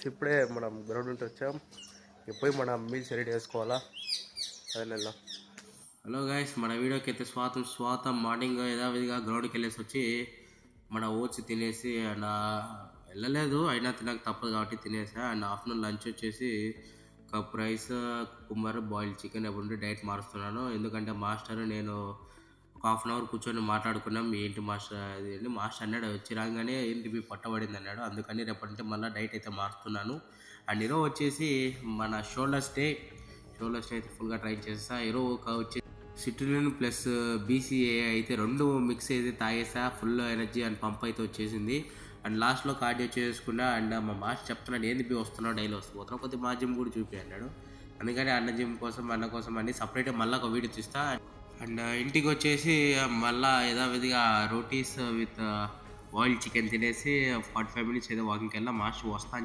ఇప్పుడే మనం గ్రౌండ్ నుండి వచ్చాం. పోయి మనం మీల్స్ రెడీ చేసుకోవాలా. అదే హలో గైస్, మన వీడియోకి అయితే స్వాగతం. మార్నింగ్ యథావిధిగా గ్రౌండ్కి వెళ్ళేసి వచ్చి మన ఓట్స్ తినేసి అండ్ వెళ్ళలేదు, అయినా తినక తప్పదు కాబట్టి తినేసా. అండ్ ఆఫ్టర్నూన్ లంచ్ వచ్చేసి cup rice, Kummar, boiled chicken ఎప్పుడు డైట్ మారుస్తున్నాను. ఎందుకంటే మాస్టర్ నేను ఒక హాఫ్ అన్ అవర్ కూర్చొని మాట్లాడుకున్నాం. ఏంటి మాస్టర్ అది ఏంటి మాస్టర్ అన్నాడు, వచ్చి రాగానే ఏంటి మీ పట్టబడింది అన్నాడు. అందుకని రేపటి నుంచి మళ్ళీ డైట్ అయితే మారుస్తున్నాను. అండ్ ఈరోజు వచ్చేసి మన షోల్డర్ స్టే అయితే ఫుల్గా ట్రై చేస్తా. ఈరోజు వచ్చి సిట్రిలిన్ ప్లస్ బీసీఏ అయితే రెండు మిక్స్ అయితే తాగేసా. ఫుల్ ఎనర్జీ అండ్ పంప్ అయితే వచ్చేసింది. అండ్ లాస్ట్లో కార్డియో చేసుకున్నా. అండ్ మా మాస్టర్ చెప్తున్నాడు, ఏంది బి వస్తున్నావు, డైలీ వస్తున్నావు, కొద్దిగా మా జిమ్ కూడా చూపి అన్నాడు. అందుకని అన్న జిమ్ కోసం అన్న కోసం అన్ని సపరేట్గా మళ్ళీ ఒక వీడియో తీస్తా. అండ్ ఇంటికి వచ్చేసి మళ్ళీ యథావిధిగా రోటీస్ విత్ బాయిల్డ్ చికెన్ తినేసి 45 minutes ఏదో వాకింగ్కి వెళ్ళా. మాస్టర్ వస్తా